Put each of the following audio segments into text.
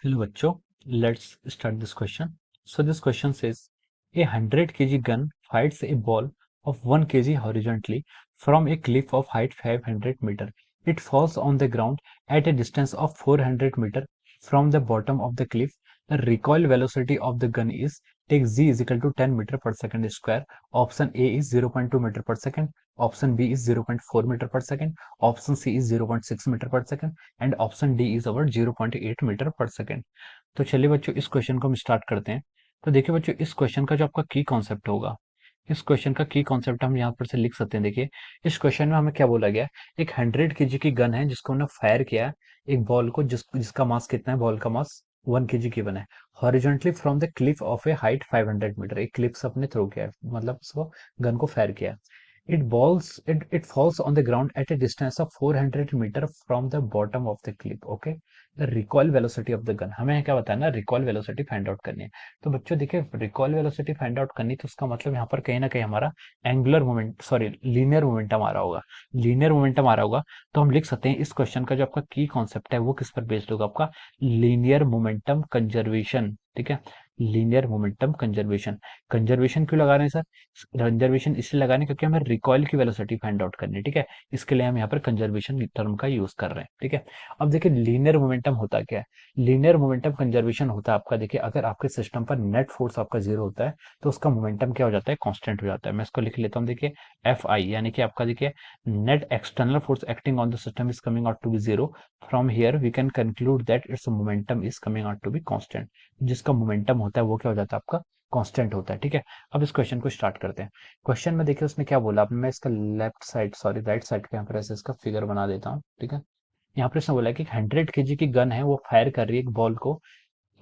Hello बच्चों, let's start this question. So this question says, a 100 kg gun fires a ball of 1 kg horizontally from a cliff of height 500 meter. It falls on the ground at a distance of 400 meter from the bottom of the cliff. The recoil velocity of the gun is take z is equal to 10 meter per second square. Option A is 0.2 meter per second. Option B is 0.4 meter per second. Option C is 0.6 meter per second. And option D is our 0.8 metre per second. तो चलिए बच्चों इस question को हम start करते हैं। तो देखिए बच्चों इस क्वेश्चन का जो आपका की कॉन्सेप्ट होगा, इस क्वेश्चन का की कॉन्सेप्ट हम यहाँ पर से लिख सकते हैं। देखिए इस क्वेश्चन में हमें क्या बोला गया है, एक 100 kg की गन है जिसको हमने फायर किया है एक बॉल को, जिसका मास कितना है, बॉल का मास 1 kg गिवन है, horizontally from the cliff of a height 500 metre. एक क्लिफ से अपने थ्रो किया है, मतलब उसको गन को फायर किया है। It falls on the ground at a distance of 400 meter from the bottom of the cliff. Okay, the recoil velocity of the gun, हमें क्या बताना है, रिकॉल वेलोसिटी फाइंड आउट करनी है। तो बच्चों देखिए रिकॉल वेलोसिटी फाइंड आउट करनी, तो उसका मतलब यहाँ पर कहीं ना कहीं हमारा angular moment, sorry linear momentum आ रहा होगा, लीनियर मोमेंटम आ रहा होगा। तो हम लिख सकते हैं इस क्वेश्चन का जो आपका की कॉन्सेप्ट है वो किस पर बेस्ड होगा, आपका लीनियर मोमेंटम कंजर्वेशन। ठीक है, लीनियर मोमेंटम कंजर्वेशन। कंजर्वेशन क्यों लगा रहे हैं सर, कंजर्वेशन इसलिए लगाने क्योंकि हमें रिकॉइल की वेलोसिटी फाइंड आउट करनी है। ठीक है, इसके लिए हम यहाँ पर कंजर्वेशन टर्म का यूज कर रहे हैं। ठीक है, अब देखिए लीनियर मोमेंटम होता क्या है, लीनियर मोमेंटम कंजर्वेशन होता है आपका, देखिए अगर आपके सिस्टम पर नेट फोर्स आपका जीरो होता है तो उसका मोमेंटम क्या हो जाता है, कांस्टेंट हो जाता है। मैं इसको लिख लेता हूँ, देखिए एफ आई, यानी कि आपका देखिए net external force acting on the system is coming out to be zero. From here we can conclude that its momentum is coming out to be constant. जिसका मोमेंटम होता है वो क्या हो जाता है, आपका कांस्टेंट होता है। ठीक है, अब इस क्वेश्चन को स्टार्ट करते हैं। क्वेश्चन में देखिए उसने क्या बोला, अब मैं इसका left side, sorry right side पे यहाँ पर ऐसे इसका फिगर बना देता हूँ। ठीक है, यहाँ पर इसने बोला है कि 100 kg की गन है, वो फायर कर रही है एक बॉल को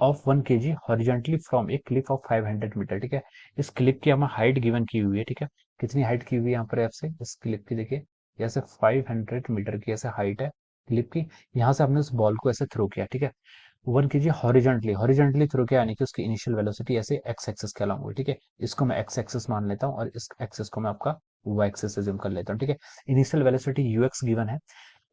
of 1 kg horizontally from a cliff of 500 metre. ठीक है, इस क्लिप की हमें हाइट गिवन की हुई है। ठीक है, कितनी हाइट की हुई है यहाँ पर आपसे, इस क्लिप की देखिए जैसे 500 मीटर की ऐसे हाइट है क्लिप की। यहाँ से हमने उस बॉल को ऐसे थ्रो किया। ठीक है, 1 kg हॉरिजॉन्टली, हॉरिजॉन्टली थ्रो किया यानी कि उसकी इनिशियल वेलोसिटी ऐसे एक्स एक्सिस के अलॉन्ग हुई। ठीक है, इसको मैं एक्स एक्सिस मान लेता हूँ और इस एक्सिस को मैं आपका वाई एक्सिस से कर लेता हूँ। ठीक है, इनिशियल वेलोसिटी यूएक्स गिवन है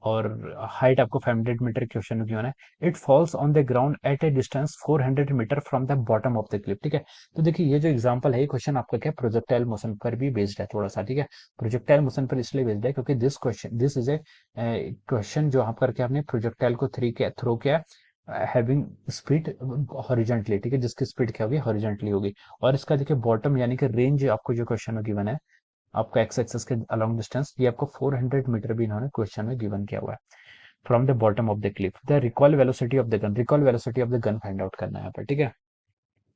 और हाइट आपको 500 मीटर क्वेश्चन में गिवन है। It falls on the ground at a distance 400 metre from the bottom of the cliff. ठीक है, तो देखिए ये जो एग्जांपल है, ये क्वेश्चन आपका क्या प्रोजेक्टाइल मोशन पर भी बेस्ड है थोड़ा सा। ठीक है, प्रोजेक्टाइल मोशन पर इसलिए बेस्ड है क्योंकि दिस इज ए क्वेश्चन जो यहाँ पर क्या आपने प्रोजेक्टाइल को थ्रो किया हैविंग स्पीड हॉरिजॉन्टली। ठीक है, जिसकी स्पीड क्या होगी, हॉरिजॉन्टली होगी। और इसका देखिए बॉटम यानी कि रेंज आपको जो क्वेश्चन में गिवन है, आपका एक्स एक्सिस के अलोंग डिस्टेंस, ये आपको 400 मीटर भी इन्होंने क्वेश्चन में गिवन किया हुआ है। From the bottom of the Cliff the recall velocity of the gun, recall velocity of the gun find out करना है यहाँ पर। ठीक है,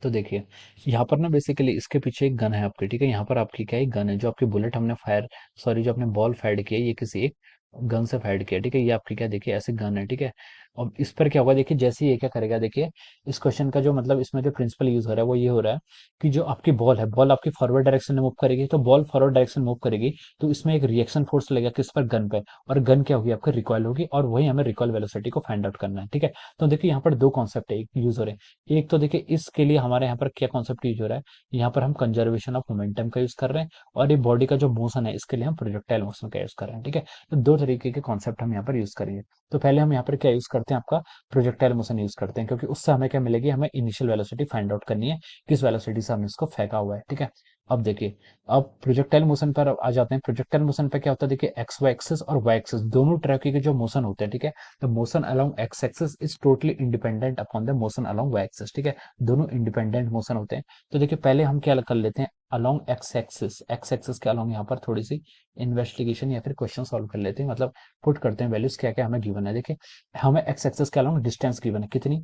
तो देखिए यहाँ पर ना बेसिकली इसके पीछे एक गन है आपकी। ठीक है, यहाँ पर आपकी क्या है, गन है, जो आपकी बुलेट हमने फायर, सॉरी जो आपने बॉल फायर किया है ये किसी एक गन से फायर किया। ठीक है, ये आपकी क्या देखिए ऐसे गन है। ठीक है, और इस पर क्या होगा, देखिए जैसे ये क्या करेगा, देखिए इस क्वेश्चन का जो मतलब इसमें जो प्रिंसिपल यूज हो रहा है वो ये हो रहा है कि जो आपकी बॉल है, बॉल आपकी फॉरवर्ड डायरेक्शन में मूव करेगी, तो बॉल फॉरवर्ड डायरेक्शन मूव करेगी तो इसमें एक रिएक्शन फोर्स लगेगा किस पर, गन पे, और गन क्या होगी आपकी, रिकॉयल होगी, और वही हमें रिकॉयल वेलोसिटी को फाइंड आउट करना है। ठीक है, तो देखिए यहाँ पर दो कॉन्सेप्ट है यूज हो रहे हैं। एक तो देखिए इसके लिए हमारे यहाँ पर क्या कॉन्सेप्ट यूज हो रहा है, यहाँ पर हम कंजर्वेशन ऑफ मोमेंटम का यूज कर रहे हैं, और ये बॉडी का जो मोशन है इसके लिए हम प्रोजेक्टाइल मोशन का यूज कर रहे हैं। ठीक है, तो दो तरीके के कॉन्सेप्ट हम यहाँ पर यूज करेंगे। तो पहले हम यहाँ पर क्या यूज करते हैं, आपका प्रोजेक्टाइल मोशन यूज करते हैं, क्योंकि उससे हमें क्या मिलेगी, हमें इनिशियल वेलोसिटी फाइंड आउट करनी है, किस वेलोसिटी से हमने इसको फेंका हुआ है। ठीक है, अब देखिए, अब प्रोजेक्टाइल मोशन पर आ जाते हैं। प्रोजेक्टाइल मोशन पे क्या होता है, देखिए एक्स वाई एक्सिस और वाई एक्सिस दोनों तरह के जो मोशन होते हैं। ठीक है, the motion along x axis is totally independent upon the motion along Y axis. ठीक है, दोनों इंडिपेंडेंट मोशन होते हैं। तो देखिए पहले हम क्या कर लेते हैं, along x axis, x axis के अलोंग यहाँ पर थोड़ी सी इन्वेस्टिगेशन या फिर क्वेश्चन सॉल्व कर लेते हैं, मतलब पुट करते हैं वैल्यूज क्या क्या हमें गिवन है। देखिए हमें एक्स एक्सिस के अलोंग डिस्टेंस गिवन है, कितनी,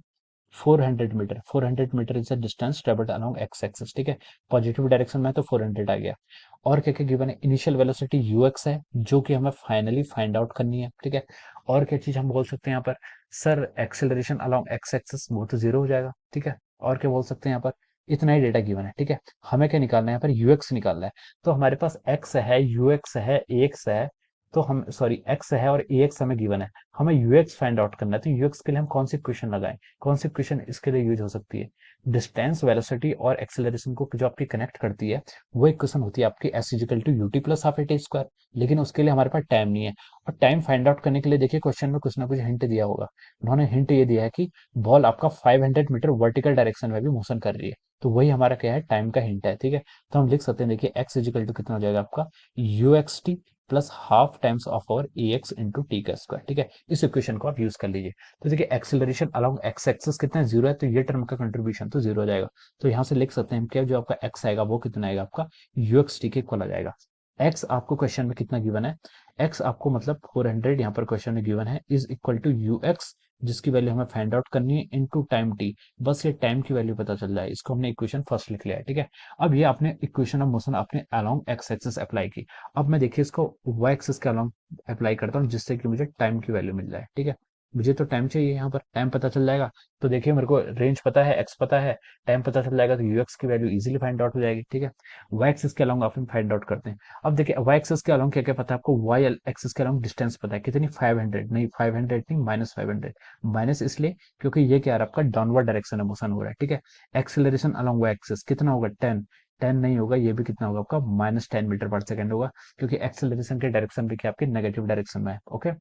400 metre. 400 metre is the distance travelled along x axis. ठीक है, पॉजिटिव डायरेक्शन में तो 400 आ गया। और क्या क्या गिवन है, इनिशियल वेलोसिटी यूएक्स है जो कि हमें फाइनली फाइंड आउट करनी है। ठीक है, और क्या चीज हम बोल सकते हैं यहाँ पर, sir acceleration along x axis वो तो जीरो हो जाएगा। ठीक है, और क्या बोल सकते हैं यहाँ पर, इतना ही डेटा गिवन है। ठीक है, हमें क्या निकालना है यहाँ पर, यूएक्स निकालना है। तो हमारे पास एक्स है, यूएक्स है, एक्स है, तो हम सॉरी एक्स है और ए एक्स हमें गिवन है, हमें यूएक्स फाइंड आउट करना है। तो यूएक्स के लिए हम कौन सी इक्वेशन लगाएं, कौन सी इक्वेशन इसके लिए यूज हो सकती है? डिस्टेंस, वेलोसिटी और एक्सेलरेशन को जो आपकी कनेक्ट करती है वो इक्वेशन होती है आपकी S is equal to UT plus half A T square. लेकिन उसके लिए हमारे पास टाइम नहीं है, और टाइम फाइंड आउट करने के लिए देखिए क्वेश्चन में कुछ ना कुछ हिंट दिया होगा। उन्होंने हिंट ये दिया है कि बॉल आपका 500 मीटर वर्टिकल डायरेक्शन में भी मोशन कर रही है, तो वही हमारा क्या है, टाइम का हिंट है। ठीक है, तो हम लिख सकते हैं, देखिए एक्स इजिकल टू कितना हो जाएगा आपका u x t plus half times of our a x into T का स्क्वायर। ठीक है, इस इक्वेशन को आप यूज कर लीजिए। तो देखिए एक्सेलरेशन अलोंग एक्स एक्सिस कितना है, जीरो है, तो ये टर्म का कंट्रीब्यूशन तो जीरो हो जाएगा। तो यहाँ से लिख सकते हैं क्या, जो आपका एक्स आएगा वो कितना आएगा आपका यू एक्स टी के इक्वल आ जाएगा। एक्स आपको क्वेश्चन में कितना गिवन है, एक्स आपको मतलब 400 यहाँ पर क्वेश्चन में गिवन है, is equal to u x, जिसकी वैल्यू हमें फाइंड आउट करनी है इनटू टाइम टी। बस ये टाइम की वैल्यू पता चल जाए, इसको हमने इक्वेशन फर्स्ट लिख लिया है। ठीक है, अब ये आपने इक्वेशन ऑफ मोशन आपने अलोंग एक्स एक्सिस अप्लाई की। अब मैं देखिए इसको वाई एक्सिस के अलोंग अप्लाई करता हूँ, जिससे कि मुझे टाइम की वैल्यू मिल जाए। ठीक है, मुझे तो टाइम चाहिए, यहाँ पर टाइम पता चल जाएगा। तो देखिए मेरे को रेंज पता है, एक्स पता है, टाइम पता चल जाएगा, तो यू एक्स की वैल्यू इजीली फाइंड आउट हो जाएगी। ठीक है, वाई एक्सिस के अलोंग आप फाइंड आउट करते हैं। अब देखिए वाई एक्सिस के अलोंग क्या क्या पता है आपको, वाई एक्सिस के अलोंग डिस्टेंस पता है कितनी, 500 नहीं, 500 नहीं, माइनस 500। माइनस इसलिए क्योंकि ये क्या है आपका डाउनवर्ड डायरेक्शन में मोशन हो रहा है। ठीक है, एक्सेलरेशन अलोंग वाई एक्सिस कितना होगा, 10। 10 नहीं होगा, ये भी कितना होगा आपका -10 मीटर पर सेकंड होगा, क्योंकि एक्सेलरेशन के डायरेक्शन भी क्या आपके नेगेटिव डायरेक्शन में है। Okay,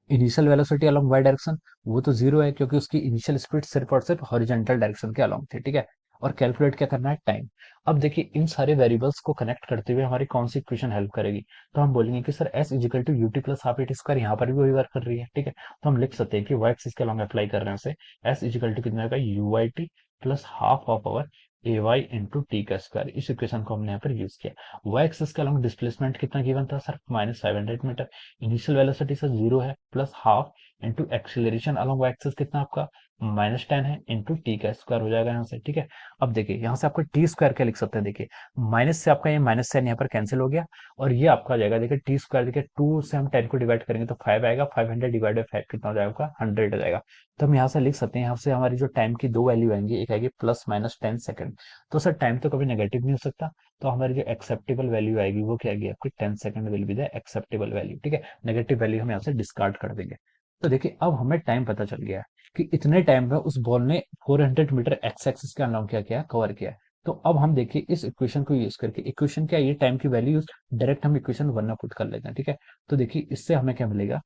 initial velocity along y direction वो तो जीरो है, क्योंकि उसकी इनिशियल स्पीड सिर्फ और सिर्फ हॉरिजॉन्टल डायरेक्शन के अलोंग थी। ठीक है, और कैलकुलेट क्या करना है, टाइम। अब देखिए इन सारे वेरिएबल्स को कनेक्ट करते हुए हमारी कौन सी इक्वेशन हेल्प करेगी, तो हम बोलेंगे कि sir s is equal to UT plus half a t square, यहाँ पर भी वही वर्क कर रही है। ठीक है, तो हम लिख सकते हैं कि वाई एक्सिस के अलोंग अप्लाई कर रहे हैं उसे, एस इजिकल टू कितना होगा, U Y T plus half of our A Y into T का स्क्वायर। इस इक्वेशन को हमने यहाँ पर यूज किया। वाई एक्सिस के अलोंग डिस्प्लेसमेंट कितना गिवन था sir, -500 metre. Initial velocity sir zero है, plus half into acceleration along Y axis कितना आपका -10 है, इंटू टी का स्क्वायर हो जाएगा यहाँ से। ठीक है, अब देखिए यहाँ से आपको टी स्क्वायर क्या लिख सकते हैं, देखिए माइनस से आपका ये माइनस साइन यहाँ पर कैंसिल हो गया, और ये आपका आ जाएगा, देखिए टी स्क्वायर, देखिए 2 से हम 10 को डिवाइड करेंगे तो 5 आएगा, 500 डिवाइड बाई 5 कितना हो जाएगा आपका 100 हो जाएगा। तो हम यहाँ से लिख सकते हैं, यहाँ से हमारी जो टाइम की दो वैल्यू आएंगी, एक आएगी +-10 सेकंड। तो सर टाइम तो कभी नेगेटिव नहीं हो सकता, तो हमारी जो एक्सेप्टेबल वैल्यू आएगी वो क्या आएगी आपकी, 10 second will be the acceptable value. ठीक है, नेगेटिव वैल्यू हम यहाँ से डिस्कार्ड कर देंगे। तो देखिए अब हमें टाइम पता चल गया है कि इतने टाइम में उस बॉल ने 400 मीटर एक्स एक्सिस के अलाउंग क्या किया, कवर किया है। तो अब हम देखिए इस इक्वेशन को यूज करके, इक्वेशन क्या है, ये टाइम की वैल्यू डायरेक्ट हम इक्वेशन 1 में पुट कर लेते हैं। ठीक है, तो देखिए इससे हमें क्या मिलेगा,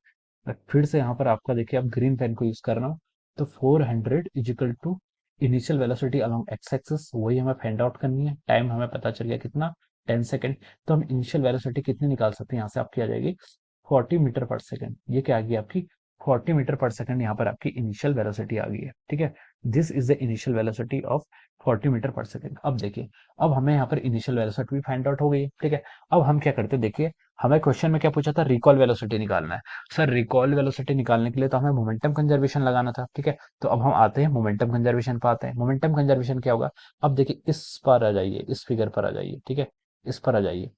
फिर से यहाँ पर आपका देखिए, अब ग्रीन पेन को यूज कर रहा हूँ, तो 400 is equal to initial velocity along x axis, वही हमें फाइंड आउट करनी है। टाइम हमें पता चल गया कितना, 10 सेकंड। तो हम इनिशियल वेलोसिटी कितनी निकाल सकते हैं, यहाँ से आपकी आ जाएगी 40 मीटर पर सेकंड। ये क्या आ गई आपकी 40 मीटर पर सेकंड, यहाँ पर आपकी इनिशियल वेलोसिटी आ गई है। ठीक है, this is the initial velocity of 40 metre per second. अब देखिए, अब हमें यहाँ पर इनिशियल वेलोसिटी भी फाइंड आउट हो गई है। ठीक है, अब हम क्या करते हैं, देखिए हमें क्वेश्चन में क्या पूछा था, रिकॉल वेलोसिटी निकालना है। सर रिकॉल वेलोसिटी निकालने के लिए तो हमें मोमेंटम कंजर्वेशन लगाना था। ठीक है, तो अब हम आते हैं मोमेंटम कंजर्वेशन पर आते हैं। मोमेंटम कंजर्वेशन क्या होगा, अब देखिए इस पर आ जाइए, इस फिगर पर आ जाइए। ठीक है, इस पर आ जाइए।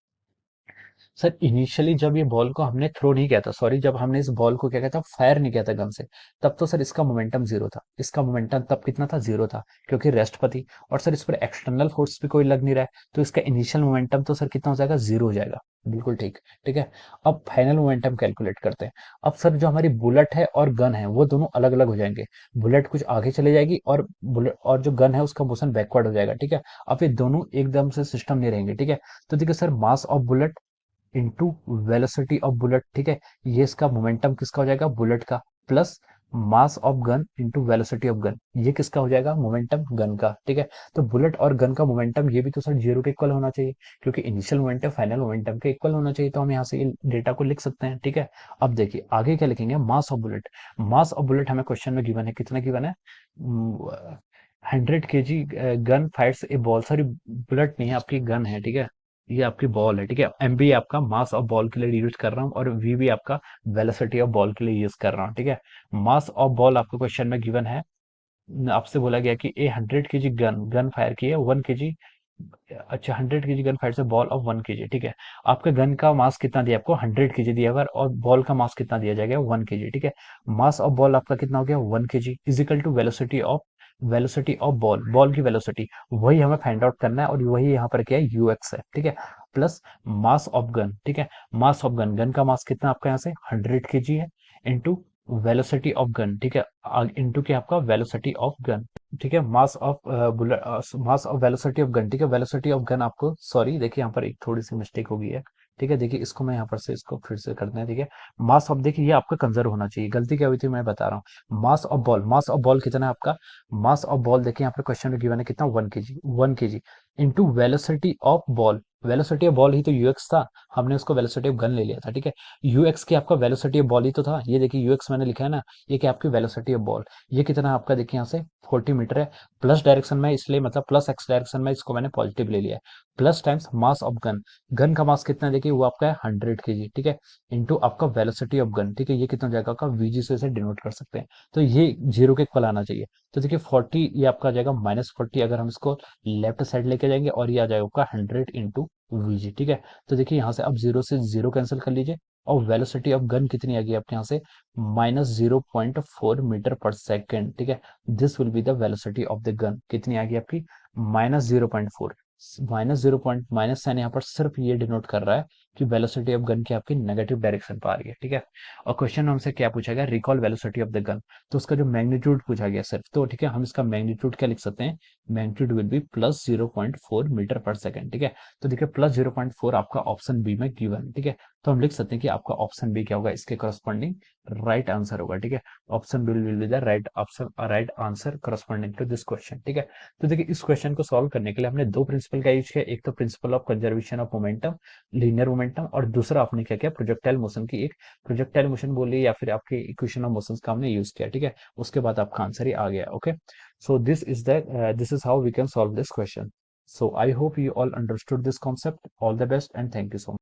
सर इनिशियली जब ये बॉल को हमने थ्रो नहीं किया था, सॉरी जब हमने इस बॉल को क्या कहता था, फायर नहीं किया था गन से, तब तो सर इसका मोमेंटम जीरो था। इसका मोमेंटम तब कितना था, जीरो था, क्योंकि रेस्ट पर थी, और सर इस पर एक्सटर्नल फोर्स भी कोई लग नहीं रहा है, तो इसका इनिशियल मोमेंटम तो सर कितना हो जाएगा, जीरो हो जाएगा। बिल्कुल ठीक। ठीक है, अब फाइनल मोमेंटम कैलकुलेट करते हैं। अब सर जो हमारी बुलेट है और गन है वो दोनों अलग अलग हो जाएंगे। बुलेट कुछ आगे चले जाएगी, और बुलेट और जो गन है उसका मोशन बैकवर्ड हो जाएगा। ठीक है, अब ये दोनों एकदम से सिस्टम नहीं रहेंगे। ठीक है, तो देखिए sir mass of bullet into velocity of bullet. ठीक है, ये इसका मोमेंटम किसका हो जाएगा, बुलेट का, plus mass of gun into velocity of gun, ये किसका हो जाएगा, मोमेंटम गन का। ठीक है, तो बुलेट और गन का मोमेंटम ये भी तो सर जीरो के इक्वल होना चाहिए, क्योंकि इनिशियल मोमेंटम फाइनल मोमेंटम के इक्वल होना चाहिए। तो हम यहाँ से इन डेटा को लिख सकते हैं। ठीक है, अब देखिए आगे क्या लिखेंगे, mass of bullet. Mass of bullet हमें क्वेश्चन में गिवन है, कितना गिवन है, 100 kg गन फाइट्स ए बॉल, सॉरी बुलेट नहीं है, आपकी गन है। ठीक है, ये आपकी बॉल है। ठीक है, एम भी आपका मास ऑफ बॉल के लिए यूज कर रहा हूँ, और वी भी आपका वेलोसिटी ऑफ बॉल के लिए यूज कर रहा हूँ। ठीक है, मास ऑफ बॉल आपको क्वेश्चन में गिवन है, आपसे बोला गया कि ए 100 kg गन गन फायर की है 1 kg, अच्छा 100 kg गन फायर से बॉल ऑफ 1 kg। ठीक है, आपका गन का मास कितना दिया आपको, 100 kg दिया हुआ है, और बॉल का मास कितना दिया जाएगा, 1 kg। ठीक है, मास ऑफ बॉल आपका कितना हो गया, 1 kg, is equal to velocity of ball, ball की वेलोसिटी, वही हमें फाइंड आउट करना है, और वही यहाँ पर क्या है, यूएक्स है। ठीक है, प्लस मास ऑफ गन, ठीक है, मास ऑफ गन, गन का मास कितना आपका यहाँ से 100 केजी है, इंटू वेलोसिटी ऑफ गन, ठीक है, इंटू क्या आपका वेलोसिटी ऑफ गन, ठीक है, mass of bullet, mass of velocity of gun, ठीक है, वेलोसिटी ऑफ गन आपको, सॉरी देखिए यहाँ पर एक थोड़ी सी मिस्टेक हो गई है, ठीक है, देखिए इसको मैं यहाँ पर से इसको फिर से करते हैं, ठीक है, मास ऑफ, देखिए ये आपका कंजर्व होना चाहिए, गलती क्या हुई थी मैं बता रहा हूँ, mass of ball, mass of ball कितना है आपका, मास ऑफ बॉल देखिए यहाँ पर क्वेश्चन में गिवन है कितना 1 KG, 1 KG into velocity of ball, velocity of ball ही तो यूएक्स था, हमने उसको वेलोसिटी ऑफ गन ले लिया था, ठीक है, यूएक्स की आपका वेलोसिटी ऑफ बॉल ही तो था, ये देखिए यूएक्स मैंने लिखा है ना, ये क्या आपकी वेलोसिटी ऑफ बॉल, ये कितना है आपका, देखिए यहाँ से 40 मीटर है, प्लस डायरेक्शन में इसलिए मतलब प्लस एक्स डायरेक्शन में इसको मैंने पॉजिटिव ले लिया है, plus times mass of gun, gun का मास कितना है देखिए वो आपका है 100 केजी, ठीक है, इंटू आपका वेलोसिटी ऑफ गन, ठीक है, ये कितना हो जाएगा आपका वीजी से डिनोट कर सकते हैं, तो ये जीरो के इक्वल आना चाहिए, तो देखिए 40 ये आपका आ जाएगा -40, अगर हम इसको लेफ्ट साइड लेके जाएंगे, और ये आ जाएगा आपका 100 इंटू वीजी, ठीक है, तो देखिए यहाँ से अब जीरो से जीरो कैंसिल कर लीजिए, और वेलोसिटी ऑफ गन कितनी आ गई आपके यहाँ से -0.4 मीटर पर सेकेंड, ठीक है, this will be the velocity of the gun, कितनी आ गई आपकी -0.4, minus zero point minus sign यहाँ पर सिर्फ ये डिनोट कर रहा है कि वेलोसिटी ऑफ गन की आपकी नेगेटिव डायरेक्शन पर आ रही है, ठीक है, और क्वेश्चन हमसे क्या पूछा गया, recall velocity of the gun, तो उसका जो मैग्नीट्यूड पूछा गया सिर्फ, तो ठीक है हम इसका मैग्नीट्यूड क्या लिख सकते हैं, magnitude will be +0.4 metre per second, ठीक है, तो देखिए +0.4 आपका ऑप्शन बी में गिवन, ठीक है, तो हम लिख सकते हैं कि आपका ऑप्शन बी क्या होगा, इसके करस्पॉन्डिंग राइट आंसर होगा, ठीक है, option B will be the right option, right answer corresponding to this question, ठीक है, तो देखिए इस क्वेश्चन को सॉल्व करने के लिए हमने दो प्रिंसिपल का यूज किया, एक तो principle of conservation of momentum, linear momentum, और दूसरा आपने क्या किया, प्रोजेक्टाइल मोशन की एक प्रोजेक्टाइल मोशन बोलिए या फिर आपके इक्वेशन ऑफ मोशंस का हमने यूज किया, ठीक है, उसके बाद आपका आंसर ही आ गया, okay, so this is how we can solve this question, so I hope you all understood this concept. All the best and thank you so much.